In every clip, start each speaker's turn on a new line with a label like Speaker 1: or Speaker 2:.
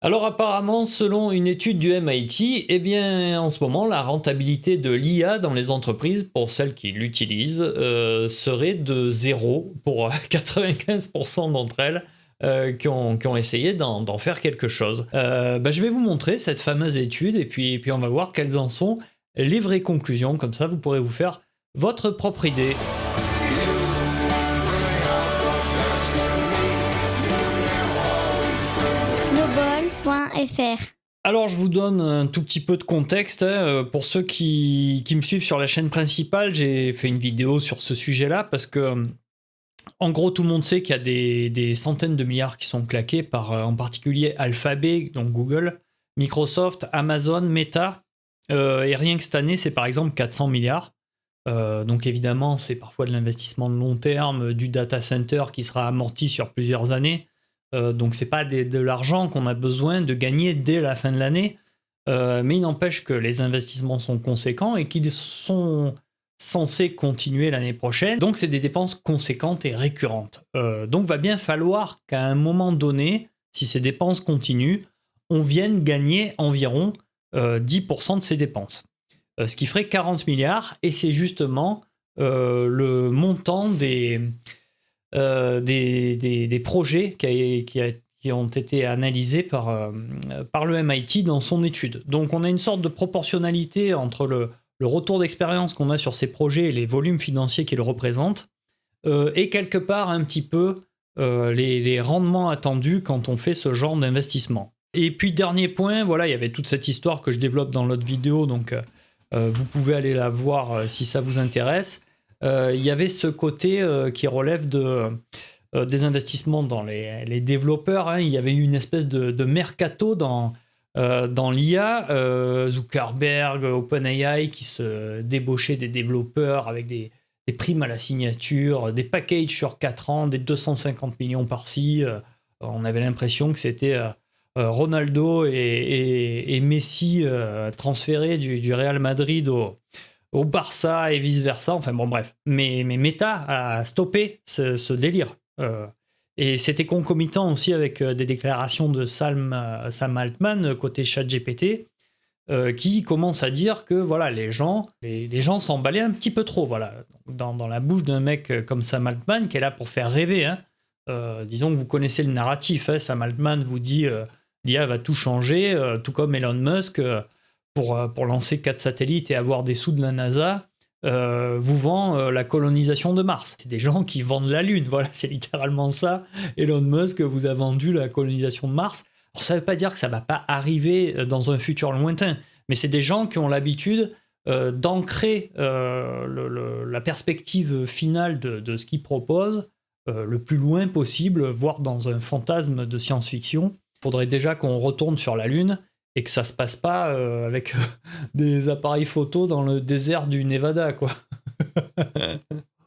Speaker 1: Alors apparemment, selon une étude du MIT, eh bien, en ce moment, la rentabilité de l'IA dans les entreprises, pour celles qui l'utilisent, serait de zéro pour 95% d'entre elles qui ont essayé d'en faire quelque chose. Je vais vous montrer cette fameuse étude et puis on va voir quelles en sont les vraies conclusions. Comme ça, vous pourrez vous faire votre propre idée.
Speaker 2: Snowball.fr.
Speaker 1: Alors je vous donne un tout petit peu de contexte, hein. Pour ceux qui me suivent sur la chaîne principale, j'ai fait une vidéo sur ce sujet-là parce que, en gros, tout le monde sait qu'il y a des centaines de milliards qui sont claqués par, en particulier Alphabet, donc Google, Microsoft, Amazon, Meta, et rien que cette année, c'est par exemple 400 milliards. Donc évidemment, c'est parfois de l'investissement de long terme, du data center qui sera amorti sur plusieurs années. Donc c'est pas de l'argent qu'on a besoin de gagner dès la fin de l'année. Mais il n'empêche que les investissements sont conséquents et qu'ils sont censés continuer l'année prochaine. Donc c'est des dépenses conséquentes et récurrentes. Donc va bien falloir qu'à un moment donné, si ces dépenses continuent, on vienne gagner environ 10% de ces dépenses. Ce qui ferait 40 milliards, et c'est justement le montant des projets qui ont été analysés par le MIT dans son étude. Donc on a une sorte de proportionnalité entre le retour d'expérience qu'on a sur ces projets et les volumes financiers qu'ils représentent, et quelque part un petit peu les rendements attendus quand on fait ce genre d'investissement. Et puis dernier point, voilà, il y avait toute cette histoire que je développe dans l'autre vidéo, donc vous pouvez aller la voir si ça vous intéresse. Il y avait ce côté qui relève des investissements dans les développeurs, hein. Il y avait eu une espèce de mercato dans l'IA. Zuckerberg, OpenAI qui se débauchaient des développeurs avec des primes à la signature, des packages sur 4 ans, des 250 millions par-ci. On avait l'impression que c'était Ronaldo et Messi transférés du Real Madrid au Barça et vice-versa. Enfin bon, bref. Mais Meta a stoppé ce délire. Et c'était concomitant aussi avec des déclarations de Sam Altman côté ChatGPT, qui commence à dire que voilà, les gens s'emballaient un petit peu trop. Voilà. Dans la bouche d'un mec comme Sam Altman, qui est là pour faire rêver, hein. Disons que vous connaissez le narratif, hein. Sam Altman vous dit l'IA va tout changer, tout comme Elon Musk, pour lancer 4 satellites et avoir des sous de la NASA, vous vend la colonisation de Mars. C'est des gens qui vendent la Lune, voilà, c'est littéralement ça. Elon Musk vous a vendu la colonisation de Mars. Alors ça ne veut pas dire que ça ne va pas arriver dans un futur lointain, mais c'est des gens qui ont l'habitude d'ancrer la perspective finale de ce qu'ils proposent le plus loin possible, voire dans un fantasme de science-fiction. Il faudrait déjà qu'on retourne sur la Lune et que ça se passe pas avec des appareils photo dans le désert du Nevada, quoi.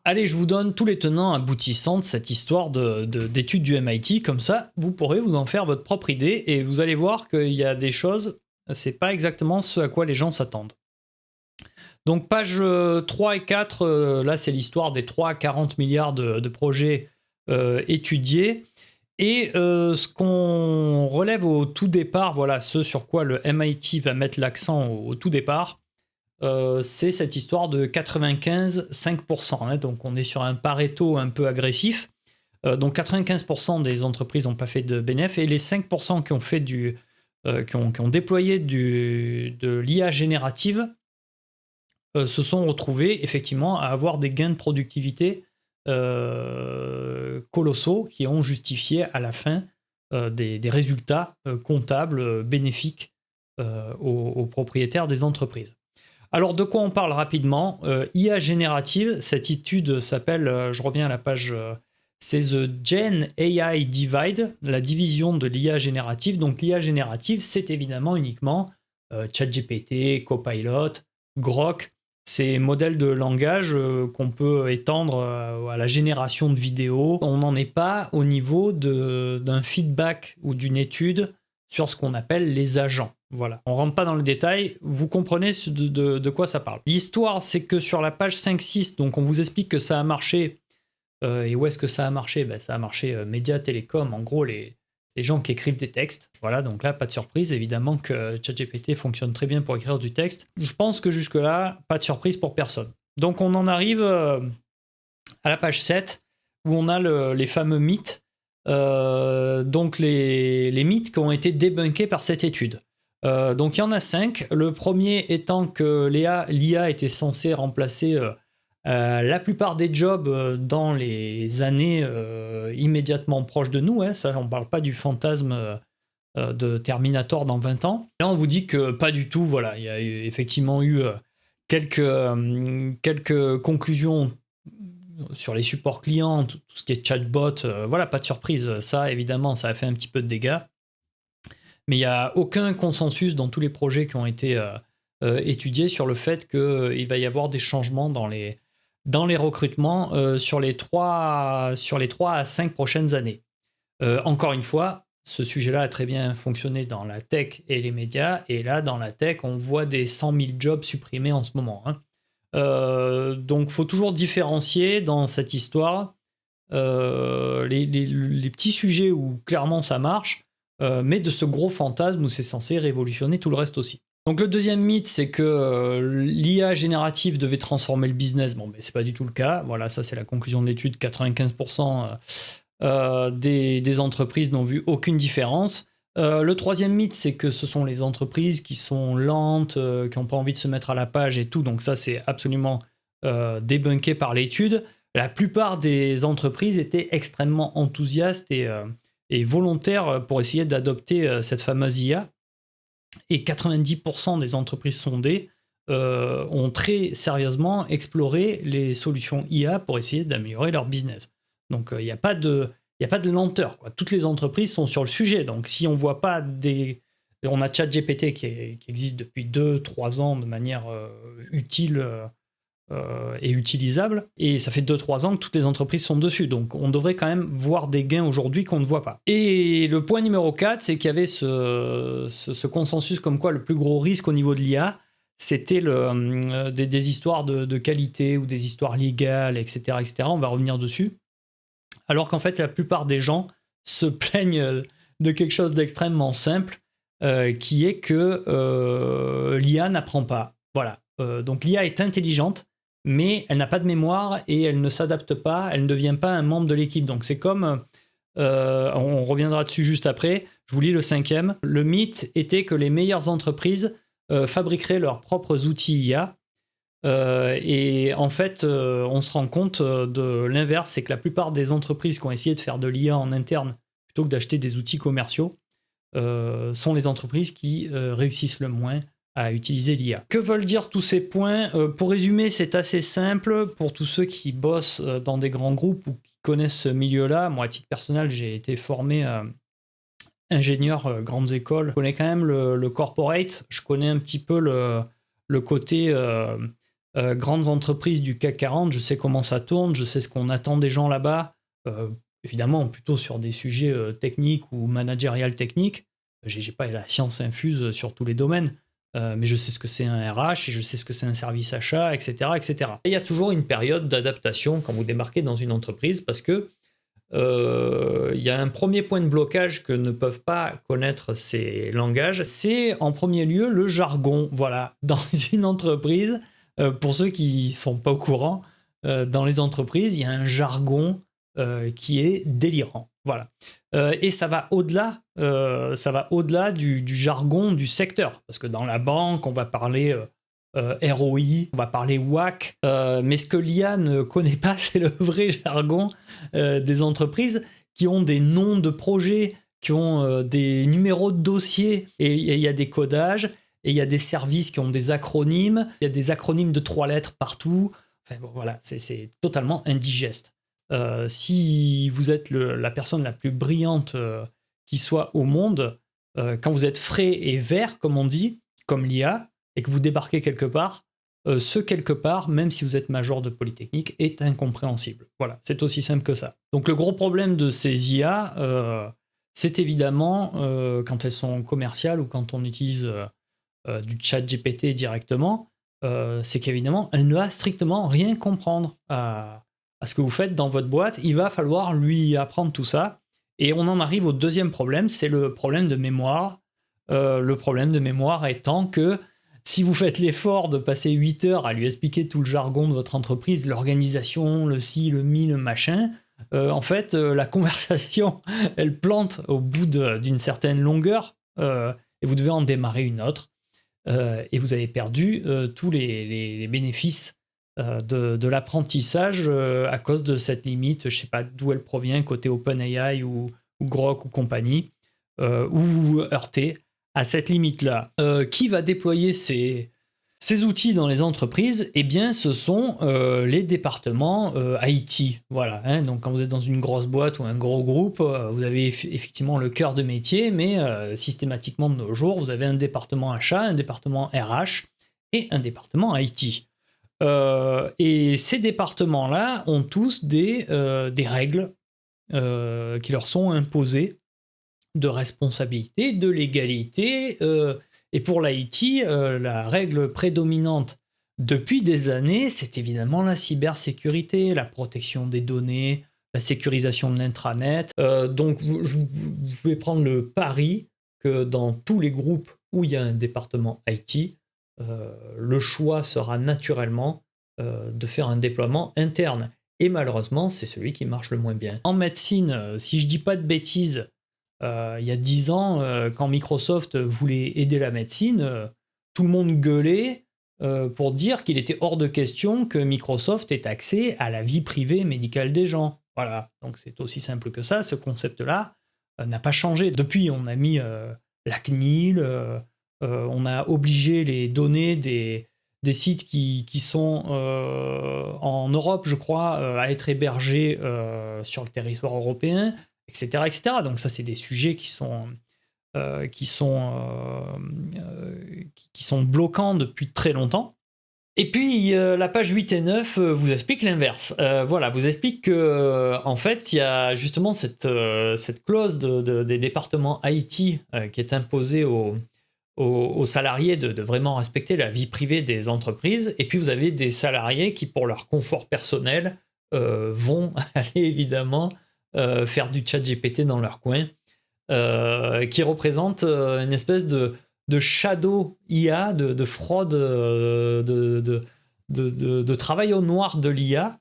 Speaker 1: Allez, je vous donne tous les tenants aboutissants de cette histoire d'études du MIT, comme ça, vous pourrez vous en faire votre propre idée, et vous allez voir qu'il y a des choses, c'est pas exactement ce à quoi les gens s'attendent. Donc page 3 et 4, là c'est l'histoire des 3 à 40 milliards de projets étudiés. Et ce qu'on relève au tout départ, voilà, ce sur quoi le MIT va mettre l'accent au tout départ, c'est cette histoire de 95-5%. Hein, donc on est sur un Pareto un peu agressif. Donc 95% des entreprises n'ont pas fait de bénéfices, et les 5% qui ont fait qui ont déployé de l'IA générative se sont retrouvés effectivement à avoir des gains de productivité colossaux qui ont justifié à la fin des résultats comptables bénéfiques aux propriétaires des entreprises. Alors de quoi on parle rapidement? IA générative, cette étude s'appelle, je reviens à la page, c'est The Gen AI Divide, la division de l'IA générative. Donc l'IA générative, c'est évidemment uniquement ChatGPT, Copilot, Grok, ces modèles de langage qu'on peut étendre à la génération de vidéos. On n'en est pas au niveau d'un feedback ou d'une étude sur ce qu'on appelle les agents. Voilà. On ne rentre pas dans le détail, vous comprenez de quoi ça parle. L'histoire, c'est que sur la page 5-6, donc on vous explique que ça a marché. Et où est-ce que ça a marché? Ça a marché médias, télécom, en gros les des gens qui écrivent des textes. Voilà, donc là, pas de surprise. Évidemment que ChatGPT fonctionne très bien pour écrire du texte. Je pense que jusque-là, pas de surprise pour personne. Donc on en arrive à la page 7, où on a les fameux mythes. Donc les mythes qui ont été débunkés par cette étude. Donc il y en a 5. Le premier étant que l'IA était censée remplacer la plupart des jobs dans les années immédiatement proches de nous. Ça, on ne parle pas du fantasme de Terminator dans 20 ans. Là, on vous dit que pas du tout. Voilà, il y a effectivement eu quelques conclusions sur les supports clients, tout ce qui est chatbot. Voilà, pas de surprise. Ça, évidemment, ça a fait un petit peu de dégâts. Mais il n'y a aucun consensus dans tous les projets qui ont été étudiés sur le fait qu'il va y avoir des changements dans les recrutements sur les 3 à 5 prochaines années. Encore une fois, ce sujet-là a très bien fonctionné dans la tech et les médias. Et là, dans la tech, on voit des 100 000 jobs supprimés en ce moment. Donc, il faut toujours différencier dans cette histoire les petits sujets où clairement ça marche, mais de ce gros fantasme où c'est censé révolutionner tout le reste aussi. Donc le deuxième mythe, c'est que l'IA générative devait transformer le business. Bon, mais c'est pas du tout le cas. Voilà, ça c'est la conclusion de l'étude. 95% des entreprises n'ont vu aucune différence. Le troisième mythe, c'est que ce sont les entreprises qui sont lentes, qui n'ont pas envie de se mettre à la page et tout. Donc ça, c'est absolument débunké par l'étude. La plupart des entreprises étaient extrêmement enthousiastes et volontaires pour essayer d'adopter cette fameuse IA. Et 90% des entreprises sondées ont très sérieusement exploré les solutions IA pour essayer d'améliorer leur business. Donc il n'y a pas de lenteur, quoi. Toutes les entreprises sont sur le sujet. Donc si on voit pas on a ChatGPT qui existe depuis 2-3 ans de manière utile et utilisable, et ça fait 2-3 ans que toutes les entreprises sont dessus, donc on devrait quand même voir des gains aujourd'hui qu'on ne voit pas. Et le point numéro 4, c'est qu'il y avait ce consensus comme quoi le plus gros risque au niveau de l'IA, c'était des histoires de qualité ou des histoires légales, etc., etc. On va revenir dessus. Alors qu'en fait, la plupart des gens se plaignent de quelque chose d'extrêmement simple, qui est que l'IA n'apprend pas. Voilà. Donc l'IA est intelligente, mais elle n'a pas de mémoire et elle ne s'adapte pas, elle ne devient pas un membre de l'équipe. Donc c'est comme, on reviendra dessus juste après, je vous lis le 5e. Le mythe était que les meilleures entreprises fabriqueraient leurs propres outils IA. Et en fait, on se rend compte de l'inverse, c'est que la plupart des entreprises qui ont essayé de faire de l'IA en interne plutôt que d'acheter des outils commerciaux sont les entreprises qui réussissent le moins à utiliser l'IA. Que veulent dire tous ces points ? Pour résumer, c'est assez simple pour tous ceux qui bossent dans des grands groupes ou qui connaissent ce milieu-là. Moi, à titre personnel, j'ai été formé ingénieur grandes écoles. Je connais quand même le corporate, je connais un petit peu le côté grandes entreprises du CAC 40, je sais comment ça tourne, je sais ce qu'on attend des gens là-bas, évidemment plutôt sur des sujets techniques ou managériales techniques. J'ai pas la science infuse sur tous les domaines, mais je sais ce que c'est un RH et je sais ce que c'est un service achat, etc., etc. Et il y a toujours une période d'adaptation quand vous démarquez dans une entreprise parce que il y a un premier point de blocage que ne peuvent pas connaître ces langages, c'est en premier lieu le jargon. Voilà, dans une entreprise, pour ceux qui ne sont pas au courant, dans les entreprises, il y a un jargon qui est délirant. Voilà. Et ça va au-delà du jargon du secteur. Parce que dans la banque, on va parler ROI, on va parler WAC. Mais ce que l'IA ne connaît pas, c'est le vrai jargon des entreprises qui ont des noms de projets, qui ont des numéros de dossiers. Et il y a des codages. Et il y a des services qui ont des acronymes, il y a des acronymes de 3 lettres partout. Enfin, bon, voilà, c'est totalement indigeste. Si vous êtes la personne la plus brillante qui soit au monde, quand vous êtes frais et vert, comme on dit, comme l'IA, et que vous débarquez quelque part, ce quelque part, même si vous êtes major de Polytechnique, est incompréhensible. Voilà, c'est aussi simple que ça. Donc le gros problème de ces IA, c'est évidemment quand elles sont commerciales ou quand on utilise du chat GPT directement, c'est qu'évidemment, elle ne va strictement rien comprendre à ce que vous faites dans votre boîte. Il va falloir lui apprendre tout ça. Et on en arrive au deuxième problème, c'est le problème de mémoire. Le problème de mémoire étant que si vous faites l'effort de passer 8 heures à lui expliquer tout le jargon de votre entreprise, l'organisation, le ci, le mi, le machin, en fait, la conversation, elle plante au bout d'une certaine longueur et vous devez en démarrer une autre. Et vous avez perdu tous les bénéfices de l'apprentissage à cause de cette limite, je ne sais pas d'où elle provient, côté OpenAI ou Grok ou compagnie, où vous vous heurtez à cette limite-là. Qui va déployer ces outils dans les entreprises? Eh bien, ce sont les départements IT. Voilà, hein. Donc, quand vous êtes dans une grosse boîte ou un gros groupe, vous avez effectivement le cœur de métier, mais systématiquement de nos jours, vous avez un département achat, un département RH et un département IT. Et ces départements-là ont tous des règles qui leur sont imposées de responsabilité, de légalité. Et pour l'IT, la règle prédominante depuis des années, c'est évidemment la cybersécurité, la protection des données, la sécurisation de l'intranet. Donc vous pouvez prendre le pari que dans tous les groupes où il y a un département IT, le choix sera naturellement de faire un déploiement interne. Et malheureusement, c'est celui qui marche le moins bien. En médecine, si je dis pas de bêtises, il y a 10 ans, quand Microsoft voulait aider la médecine, tout le monde gueulait pour dire qu'il était hors de question que Microsoft ait accès à la vie privée médicale des gens. Voilà, donc c'est aussi simple que ça, ce concept-là n'a pas changé. Depuis, on a mis la CNIL, on a obligé les données des sites qui sont en Europe, je crois, à être hébergés sur le territoire européen, etc., etc. Donc ça, c'est des sujets qui sont bloquants depuis très longtemps. Et puis, la page 8 et 9 vous explique l'inverse. Voilà, vous explique que en fait, il y a justement cette clause des départements IT qui est imposée aux salariés de vraiment respecter la vie privée des entreprises. Et puis, vous avez des salariés qui, pour leur confort personnel, vont aller évidemment faire du chat GPT dans leur coin, qui représente une espèce de shadow IA, de fraude, de travail au noir de l'IA.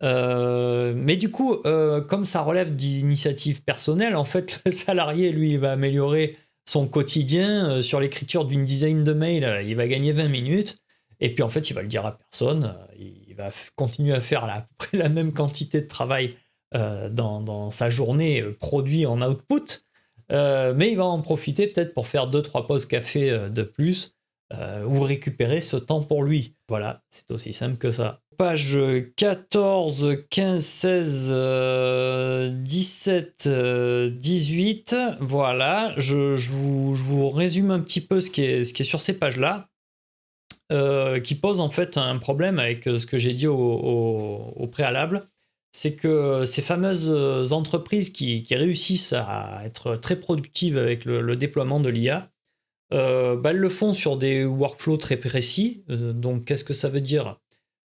Speaker 1: Mais du coup, comme ça relève d'initiatives personnelles, en fait, le salarié, lui, il va améliorer son quotidien sur l'écriture d'une dizaine de mails, il va gagner 20 minutes, et puis en fait, il va le dire à personne, il va continuer à faire à peu près la même quantité de travail dans sa journée produit en output, mais il va en profiter peut-être pour faire 2-3 pauses café de plus ou récupérer ce temps pour lui. Voilà, c'est aussi simple que ça. Page 14, 15, 16, 17, 18, voilà, je vous résume un petit peu ce qui est sur ces pages-là, qui pose en fait un problème avec ce que j'ai dit au préalable. C'est que ces fameuses entreprises qui réussissent à être très productives avec le déploiement de l'IA, elles le font sur des workflows très précis. Donc, qu'est-ce que ça veut dire ?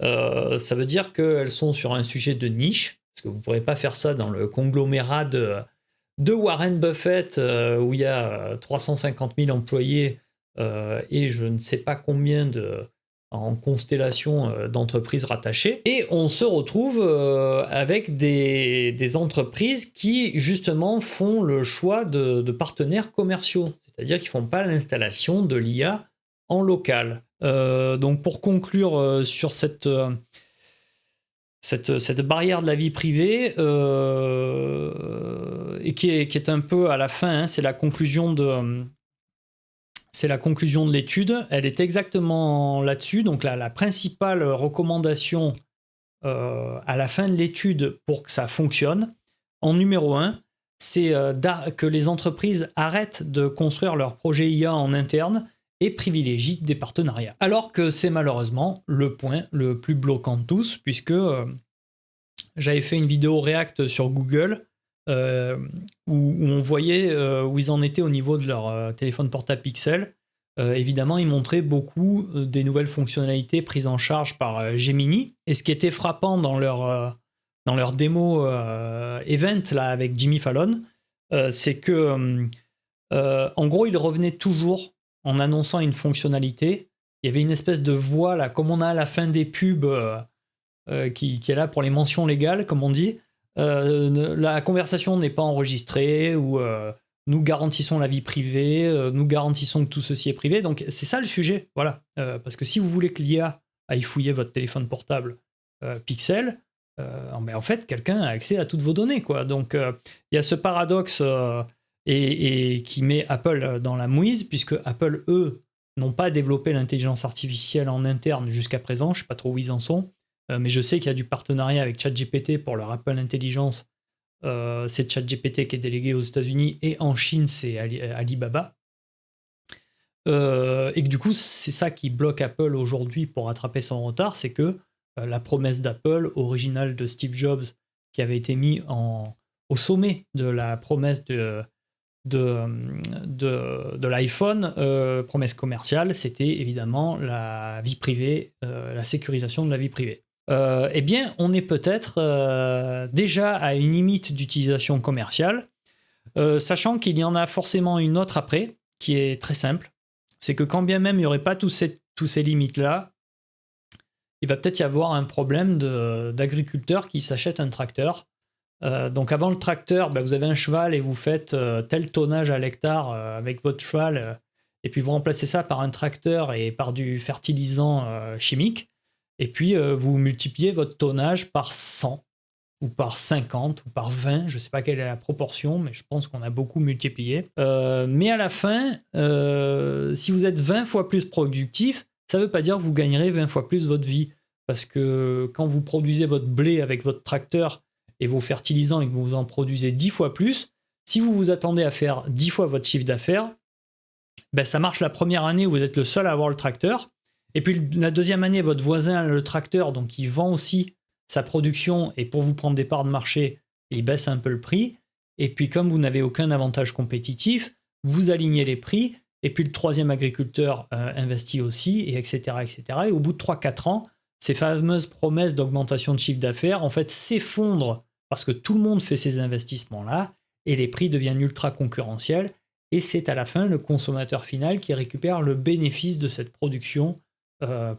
Speaker 1: Ça veut dire qu'elles sont sur un sujet de niche, parce que vous ne pourrez pas faire ça dans le conglomérat de Warren Buffett, où il y a 350 000 employés et je ne sais pas combien en constellation d'entreprises rattachées. Et on se retrouve avec des entreprises qui, justement, font le choix de partenaires commerciaux. C'est-à-dire qu'ils ne font pas l'installation de l'IA en local. Donc, pour conclure sur cette barrière de la vie privée, et qui est un peu à la fin, hein, c'est la conclusion de l'étude. Elle est exactement là-dessus. Donc la principale recommandation à la fin de l'étude pour que ça fonctionne, en numéro 1, c'est que les entreprises arrêtent de construire leurs projets IA en interne et privilégient des partenariats. Alors que c'est malheureusement le point le plus bloquant de tous, puisque j'avais fait une vidéo React sur Google où on voyait où ils en étaient au niveau de leur téléphone portable Pixel. Évidemment, ils montraient beaucoup des nouvelles fonctionnalités prises en charge par Gemini. Et ce qui était frappant dans leur démo event là, avec Jimmy Fallon, c'est que, en gros, ils revenaient toujours en annonçant une fonctionnalité. Il y avait une espèce de voix, là, comme on a à la fin des pubs, qui est là pour les mentions légales, comme on dit. La conversation n'est pas enregistrée, ou nous garantissons la vie privée, nous garantissons que tout ceci est privé. Donc c'est ça le sujet, voilà. Parce que si vous voulez que l'IA aille fouiller votre téléphone portable Pixel, en fait, quelqu'un a accès à toutes vos données, quoi. Donc il y a ce paradoxe et qui met Apple dans la mouise, puisque Apple, eux, n'ont pas développé l'intelligence artificielle en interne jusqu'à présent. Je ne sais pas trop où ils en sont. Mais je sais qu'il y a du partenariat avec ChatGPT pour leur Apple Intelligence. C'est ChatGPT qui est délégué aux États-Unis, et en Chine, c'est Alibaba. Et que du coup, c'est ça qui bloque Apple aujourd'hui pour rattraper son retard, c'est que la promesse d'Apple, originale de Steve Jobs, qui avait été mis au sommet de la promesse de l'iPhone, promesse commerciale, c'était évidemment la vie privée, la sécurisation de la vie privée. Eh bien, on est peut-être déjà à une limite d'utilisation commerciale, sachant qu'il y en a forcément une autre après, qui est très simple. C'est que quand bien même il n'y aurait pas tous ces limites-là, il va peut-être y avoir un problème d'agriculteurs qui s'achètent un tracteur. Donc avant le tracteur, vous avez un cheval et vous faites tel tonnage à l'hectare avec votre cheval, et puis vous remplacez ça par un tracteur et par du fertilisant chimique. Et puis, vous multipliez votre tonnage par 100, ou par 50, ou par 20. Je ne sais pas quelle est la proportion, mais je pense qu'on a beaucoup multiplié. Mais à la fin, si vous êtes 20 fois plus productif, ça ne veut pas dire que vous gagnerez 20 fois plus votre vie. Parce que quand vous produisez votre blé avec votre tracteur et vos fertilisants, et que vous en produisez 10 fois plus, si vous vous attendez à faire 10 fois votre chiffre d'affaires, ça marche la première année où vous êtes le seul à avoir le tracteur. Et puis la deuxième année, votre voisin a le tracteur, donc il vend aussi sa production, et pour vous prendre des parts de marché, il baisse un peu le prix. Et puis comme vous n'avez aucun avantage compétitif, vous alignez les prix, et puis le troisième agriculteur investit aussi, et etc., etc. Et au bout de 3-4 ans, ces fameuses promesses d'augmentation de chiffre d'affaires, en fait, s'effondrent parce que tout le monde fait ces investissements-là, et les prix deviennent ultra concurrentiels, et c'est à la fin le consommateur final qui récupère le bénéfice de cette production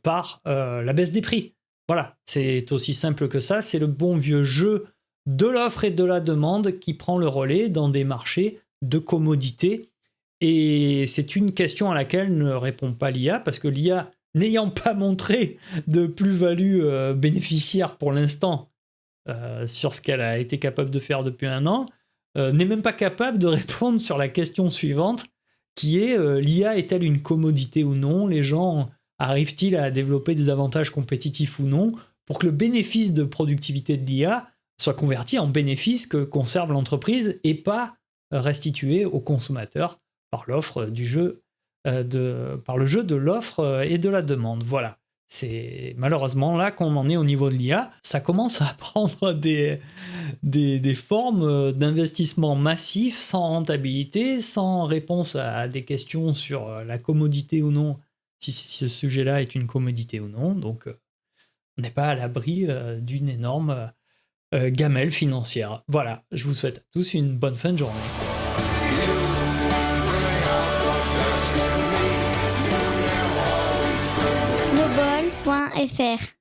Speaker 1: par la baisse des prix. Voilà, c'est aussi simple que ça. C'est le bon vieux jeu de l'offre et de la demande qui prend le relais dans des marchés de commodité. Et c'est une question à laquelle ne répond pas l'IA, parce que l'IA, n'ayant pas montré de plus-value bénéficiaire pour l'instant sur ce qu'elle a été capable de faire depuis un an, n'est même pas capable de répondre sur la question suivante, qui est l'IA est-elle une commodité ou non ? Les gens arrivent-ils à développer des avantages compétitifs ou non, pour que le bénéfice de productivité de l'IA soit converti en bénéfice que conserve l'entreprise, et pas restitué aux consommateurs par l'offre du jeu, par le jeu de l'offre et de la demande. Voilà. C'est malheureusement là qu'on en est au niveau de l'IA. Ça commence à prendre des formes d'investissement massif, sans rentabilité, sans réponse à des questions sur la commodité ou non, si ce sujet-là est une commodité ou non. Donc on n'est pas à l'abri d'une énorme gamelle financière. Voilà, je vous souhaite à tous une bonne fin de journée.
Speaker 2: Snowball.fr